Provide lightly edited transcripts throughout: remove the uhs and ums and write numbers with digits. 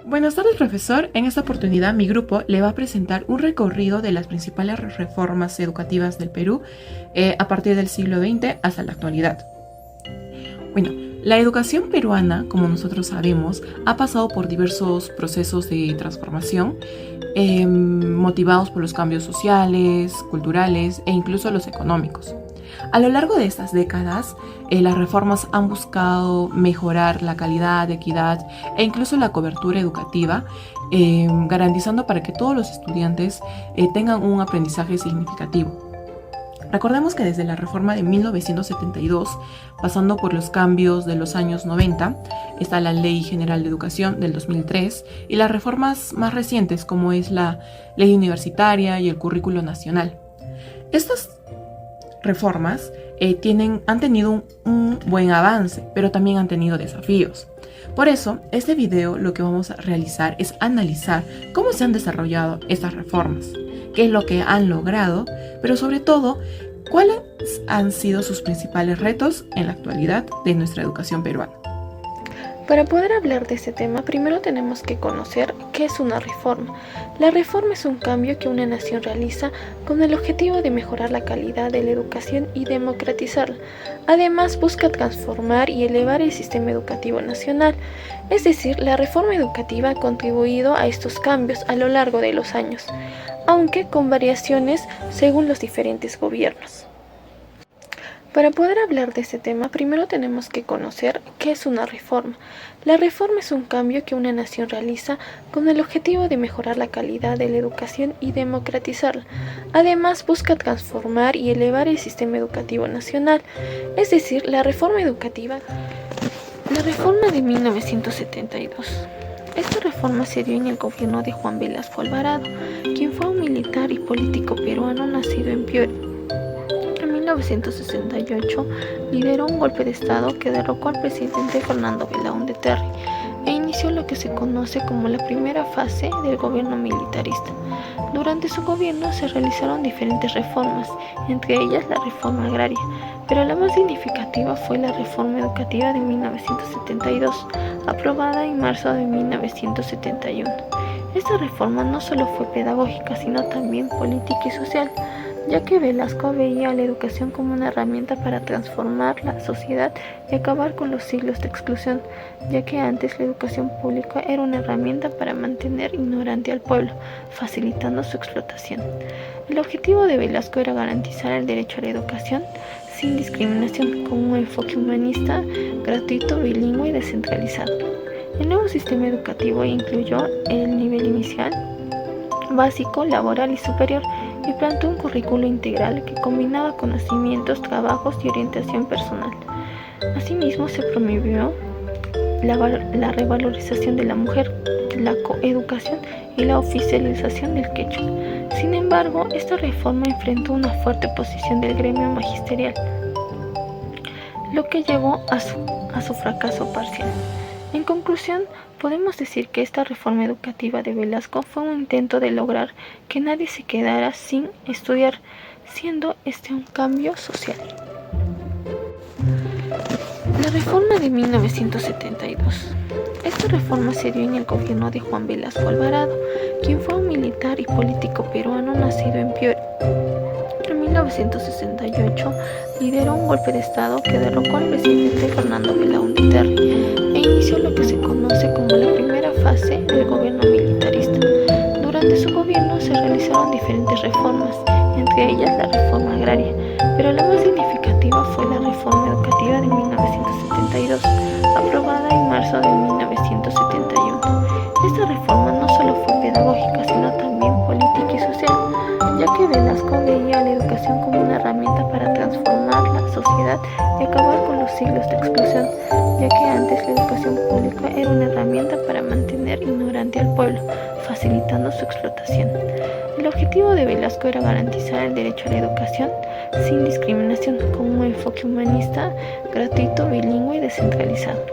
Buenas tardes, profesor. En esta oportunidad mi grupo le va a presentar un recorrido de las principales reformas educativas del Perú a partir del siglo XX hasta la actualidad. Bueno, la educación peruana, como nosotros sabemos, ha pasado por diversos procesos de transformación motivados por los cambios sociales, culturales e incluso los económicos. A lo largo de estas décadas, las reformas han buscado mejorar la calidad, equidad e incluso la cobertura educativa, garantizando para que todos los estudiantes tengan un aprendizaje significativo. Recordemos que desde la reforma de 1972, pasando por los cambios de los años 90, está la Ley General de Educación del 2003 y las reformas más recientes como es la Ley Universitaria y el Currículo Nacional. Estas reformas han tenido un buen avance, pero también han tenido desafíos. Por eso, este video lo que vamos a realizar es analizar cómo se han desarrollado estas reformas, qué es lo que han logrado, pero sobre todo, cuáles han sido sus principales retos en la actualidad de nuestra educación peruana. Para poder hablar de este tema, primero tenemos que conocer qué es una reforma. La reforma es un cambio que una nación realiza con el objetivo de mejorar la calidad de la educación y democratizarla. Además, busca transformar y elevar el sistema educativo nacional. Es decir, la reforma educativa ha contribuido a estos cambios a lo largo de los años, aunque con variaciones según los diferentes gobiernos. Para poder hablar de este tema, primero tenemos que conocer qué es una reforma. La reforma es un cambio que una nación realiza con el objetivo de mejorar la calidad de la educación y democratizarla. Además, busca transformar y elevar el sistema educativo nacional, es decir, la reforma educativa. La reforma de 1972. Esta reforma se dio en el gobierno de Juan Velasco Alvarado, quien fue un militar y político peruano nacido en Piura. En 1968 lideró un golpe de estado que derrocó al presidente Fernando Belaúnde Terry e inició lo que se conoce como la primera fase del gobierno militarista. Durante su gobierno se realizaron diferentes reformas, entre ellas la reforma agraria, pero la más significativa fue la reforma educativa de 1972, aprobada en marzo de 1971. Esta reforma no solo fue pedagógica, sino también política y social, ya que Velasco veía a la educación como una herramienta para transformar la sociedad y acabar con los siglos de exclusión, ya que antes la educación pública era una herramienta para mantener ignorante al pueblo, facilitando su explotación. El objetivo de Velasco era garantizar el derecho a la educación sin discriminación, con un enfoque humanista, gratuito, bilingüe y descentralizado. El nuevo sistema educativo incluyó el nivel inicial, básico, laboral y superior, y planteó un currículo integral que combinaba conocimientos, trabajos y orientación personal. Asimismo, se promovió la revalorización de la mujer, la coeducación y la oficialización del quechua. Sin embargo, esta reforma enfrentó una fuerte oposición del gremio magisterial, lo que llevó a su fracaso parcial. En conclusión, podemos decir que esta reforma educativa de Velasco fue un intento de lograr que nadie se quedara sin estudiar, siendo este un cambio social. La reforma de 1972. Esta reforma se dio en el gobierno de Juan Velasco Alvarado, quien fue un militar y político peruano nacido en Piura. En 1968 lideró un golpe de estado que derrocó al presidente Fernando Belaúnde Terry e inició lo que se conoce como la primera fase del gobierno militarista. Durante su gobierno se realizaron diferentes reformas, entre ellas la reforma agraria, pero la más significativa fue la reforma educativa de 1972, aprobada en marzo de 1971. Esta reforma no solo fue pedagógica, sino también política y social, ya que Velasco veía a la educación como una herramienta para transformar la sociedad y acabar con los siglos de exclusión, ya que antes la educación pública era una herramienta para mantener ignorante al pueblo, facilitando su explotación. El objetivo de Velasco era garantizar el derecho a la educación sin discriminación, con un enfoque humanista, gratuito, bilingüe y descentralizado.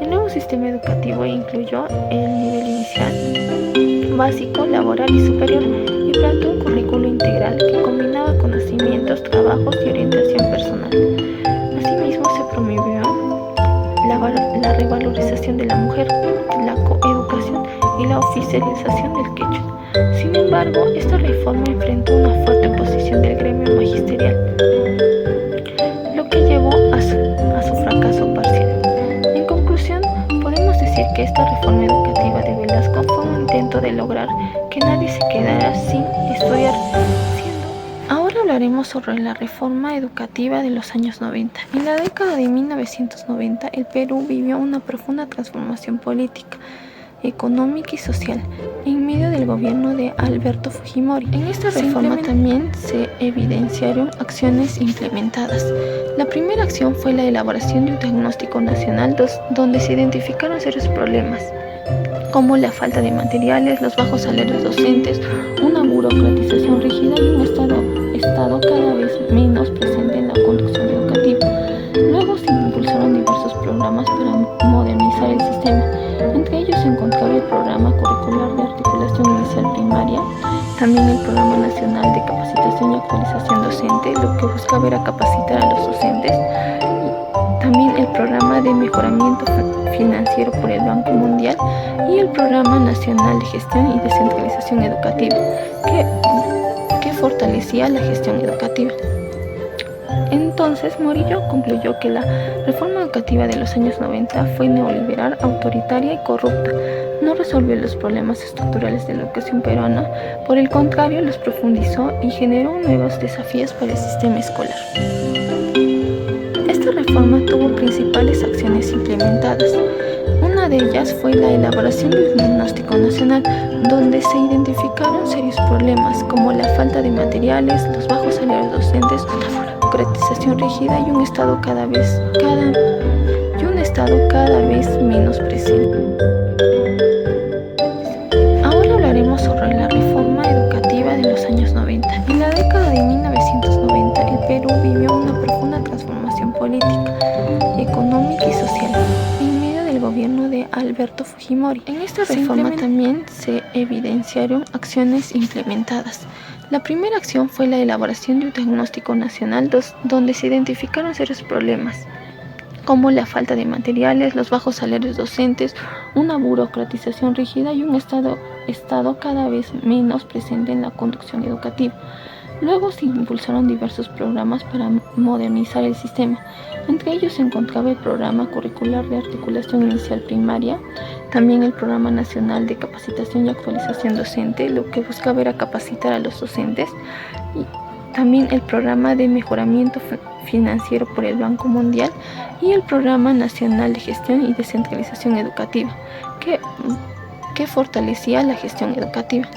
El nuevo sistema educativo incluyó el nivel inicial, básico, laboral y superior, y planteó un currículo integral que combinaba conocimientos, trabajos y orientación personal. Asimismo, se promovió la revalorización de la mujer, la coeducación la oficialización del quechua. Sin embargo, esta reforma enfrentó una fuerte oposición del gremio magisterial, lo que llevó a su fracaso parcial. En conclusión, podemos decir que esta reforma educativa de Velasco fue un intento de lograr que nadie se quedara sin estudiar. Ahora hablaremos sobre la reforma educativa de los años 90. En la década de 1990, el Perú vivió una profunda transformación política, económica y social en medio del gobierno de Alberto Fujimori. En esta reforma también se evidenciaron acciones implementadas. La primera acción fue la elaboración de un diagnóstico nacional donde se identificaron serios problemas como la falta de materiales, los bajos salarios docentes, una burocratización rígida y un Estado cada vez menos presente en la conducción educativa. Luego se impulsaron diversos programas para modernizar el sistema. Entre ellos se encontraba el Programa Curricular de Articulación Inicial Primaria, también el Programa Nacional de Capacitación y Actualización Docente, lo que buscaba era capacitar a los docentes, y también el Programa de Mejoramiento Financiero por el Banco Mundial y el Programa Nacional de Gestión y Descentralización Educativa, que fortalecía la gestión educativa. Entonces, Morillo concluyó que la reforma educativa de los años 90 fue neoliberal, autoritaria y corrupta. No resolvió los problemas estructurales de la educación peruana, por el contrario, los profundizó y generó nuevos desafíos para el sistema escolar. Esta reforma tuvo principales acciones implementadas. Una de ellas fue la elaboración de un diagnóstico nacional, donde se identificaron serios problemas como la falta de materiales, los bajos salarios docentes, una burocratización rígida y un Estado cada vez menos presente. Ahora hablaremos sobre la reforma educativa de los años 90. En la década de 1990, el Perú vivió una profunda transformación política, económica y social en medio del gobierno de Alberto Fujimori. En esta reforma también se evidenciaron acciones implementadas. La primera acción fue la elaboración de un diagnóstico nacional donde se identificaron serios problemas como la falta de materiales, los bajos salarios docentes, una burocratización rígida y un Estado cada vez menos presente en la conducción educativa. Luego se impulsaron diversos programas para modernizar el sistema. Entre ellos se encontraba el Programa Curricular de Articulación Inicial Primaria, también el Programa Nacional de Capacitación y Actualización Docente, lo que buscaba era capacitar a los docentes, y también el Programa de Mejoramiento Financiero por el Banco Mundial y el Programa Nacional de Gestión y Descentralización Educativa, que fortalecía la gestión educativa.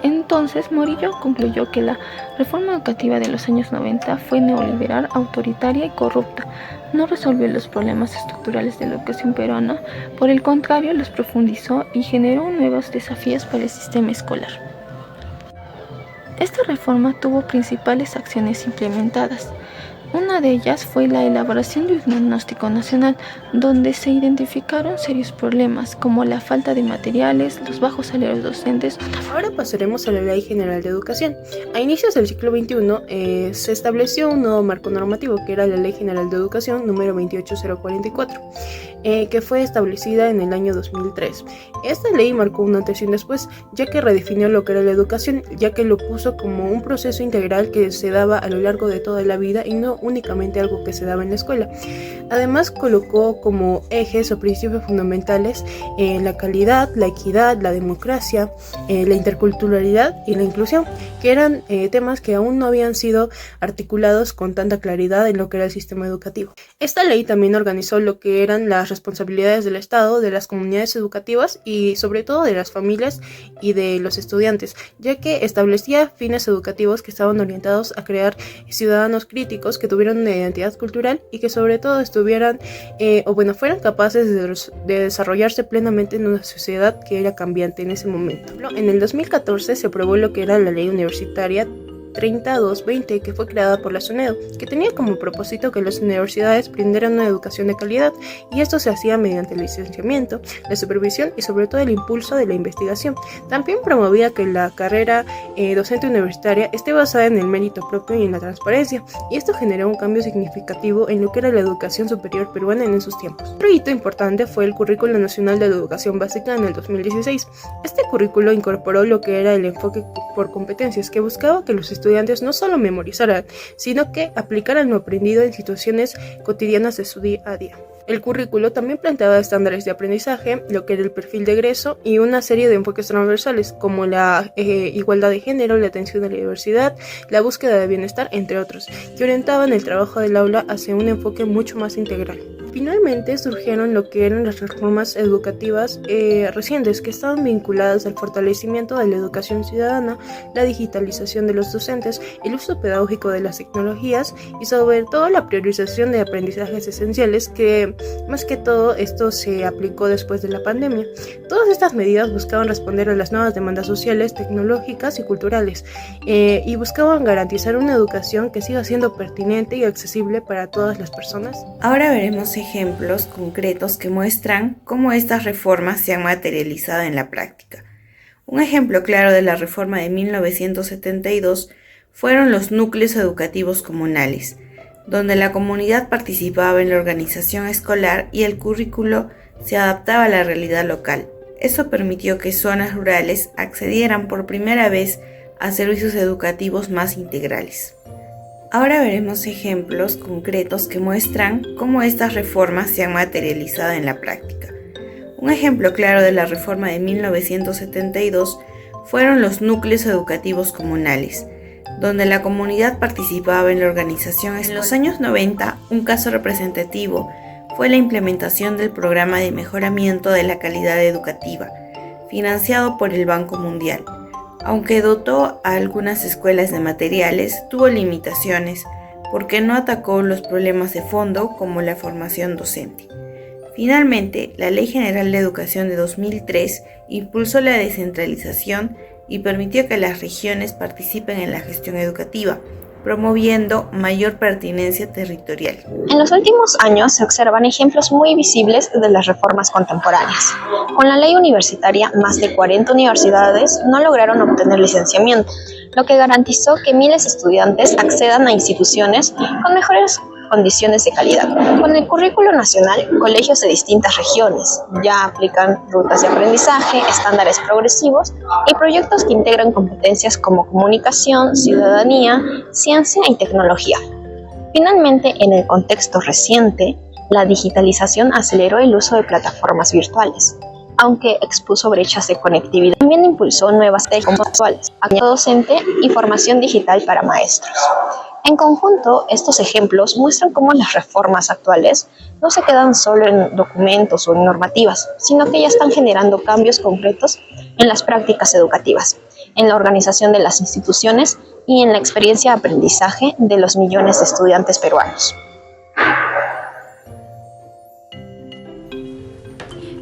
Entonces, Morillo concluyó que la reforma educativa de los años 90 fue neoliberal, autoritaria y corrupta. No resolvió los problemas estructurales de la educación peruana, por el contrario, los profundizó y generó nuevos desafíos para el sistema escolar. Esta reforma tuvo principales acciones implementadas. Una de ellas fue la elaboración de un diagnóstico nacional, donde se identificaron serios problemas como la falta de materiales, los bajos salarios docentes. Ahora pasaremos a la Ley General de Educación. A inicios del siglo XXI se estableció un nuevo marco normativo, que era la Ley General de Educación número 28044, que fue establecida en el año 2003. Esta ley marcó un antes y un después, ya que redefinió lo que era la educación, ya que lo puso como un proceso integral que se daba a lo largo de toda la vida y no únicamente algo que se daba en la escuela. Además, colocó como ejes o principios fundamentales la calidad, la equidad, la democracia, la interculturalidad y la inclusión, que eran temas que aún no habían sido articulados con tanta claridad en lo que era el sistema educativo. Esta ley también organizó lo que eran las responsabilidades del Estado, de las comunidades educativas y sobre todo de las familias y de los estudiantes, ya que establecía fines educativos que estaban orientados a crear ciudadanos críticos que tuvieran una identidad cultural y que sobre todo fueran capaces de desarrollarse plenamente en una sociedad que era cambiante en ese momento. En el 2014 se aprobó lo que era la ley universitaria 30220, que fue creada por la SUNEDU, que tenía como propósito que las universidades brindaran una educación de calidad, y esto se hacía mediante el licenciamiento, la supervisión y sobre todo el impulso de la investigación. También promovía que la carrera docente universitaria esté basada en el mérito propio y en la transparencia, y esto generó un cambio significativo en lo que era la educación superior peruana en esos tiempos. Otro hito importante fue el Currículo Nacional de Educación Básica en el 2016. Este currículo incorporó lo que era el enfoque por competencias, que buscaba que los estudiantes no solo memorizaran, sino que aplicaran lo aprendido en situaciones cotidianas de su día a día. El currículo también planteaba estándares de aprendizaje, lo que era el perfil de egreso y una serie de enfoques transversales como la igualdad de género, la atención a la diversidad, la búsqueda de bienestar, entre otros, que orientaban el trabajo del aula hacia un enfoque mucho más integral. Finalmente surgieron lo que eran las reformas educativas recientes, que estaban vinculadas al fortalecimiento de la educación ciudadana, la digitalización de los docentes, el uso pedagógico de las tecnologías y sobre todo la priorización de aprendizajes esenciales, que más que todo esto se aplicó después de la pandemia. Todas estas medidas buscaban responder a las nuevas demandas sociales, tecnológicas y culturales, y buscaban garantizar una educación que siga siendo pertinente y accesible para todas las personas. Ahora veremos ejemplos concretos que muestran cómo estas reformas se han materializado en la práctica. Un ejemplo claro de la reforma de 1972 fueron los núcleos educativos comunales, donde la comunidad participaba en la organización escolar y el currículo se adaptaba a la realidad local. Eso permitió que zonas rurales accedieran por primera vez a servicios educativos más integrales. Ahora veremos ejemplos concretos que muestran cómo estas reformas se han materializado en la práctica. Un ejemplo claro de la reforma de 1972 fueron los núcleos educativos comunales, donde la comunidad participaba en la organización escolar. En los años 90, un caso representativo fue la implementación del programa de mejoramiento de la calidad educativa, financiado por el Banco Mundial. Aunque dotó a algunas escuelas de materiales, tuvo limitaciones porque no atacó los problemas de fondo como la formación docente. Finalmente, la Ley General de Educación de 2003 impulsó la descentralización y permitió que las regiones participen en la gestión educativa, promoviendo mayor pertinencia territorial. En los últimos años se observan ejemplos muy visibles de las reformas contemporáneas. Con la ley universitaria, más de 40 universidades no lograron obtener licenciamiento, lo que garantizó que miles de estudiantes accedan a instituciones con mejores condiciones de calidad. Con el currículo nacional, colegios de distintas regiones ya aplican rutas de aprendizaje, estándares progresivos y proyectos que integran competencias como comunicación, ciudadanía, ciencia y tecnología. Finalmente, en el contexto reciente, la digitalización aceleró el uso de plataformas virtuales, aunque expuso brechas de conectividad. También impulsó nuevas técnicas visuales, acompañamiento docente y formación digital para maestros. En conjunto, estos ejemplos muestran cómo las reformas actuales no se quedan solo en documentos o en normativas, sino que ya están generando cambios concretos en las prácticas educativas, en la organización de las instituciones y en la experiencia de aprendizaje de los millones de estudiantes peruanos.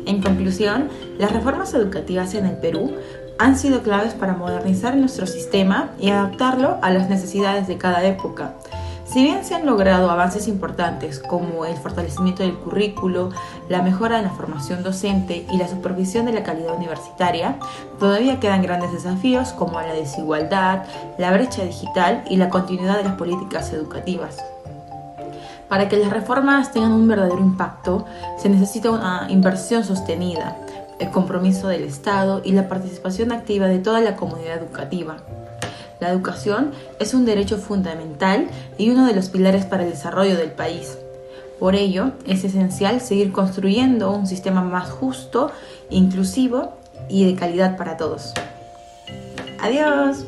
En conclusión, las reformas educativas en el Perú han sido claves para modernizar nuestro sistema y adaptarlo a las necesidades de cada época. Si bien se han logrado avances importantes como el fortalecimiento del currículo, la mejora de la formación docente y la supervisión de la calidad universitaria, todavía quedan grandes desafíos como la desigualdad, la brecha digital y la continuidad de las políticas educativas. Para que las reformas tengan un verdadero impacto, se necesita una inversión sostenida, el compromiso del Estado y la participación activa de toda la comunidad educativa. La educación es un derecho fundamental y uno de los pilares para el desarrollo del país. Por ello, es esencial seguir construyendo un sistema más justo, inclusivo y de calidad para todos. ¡Adiós!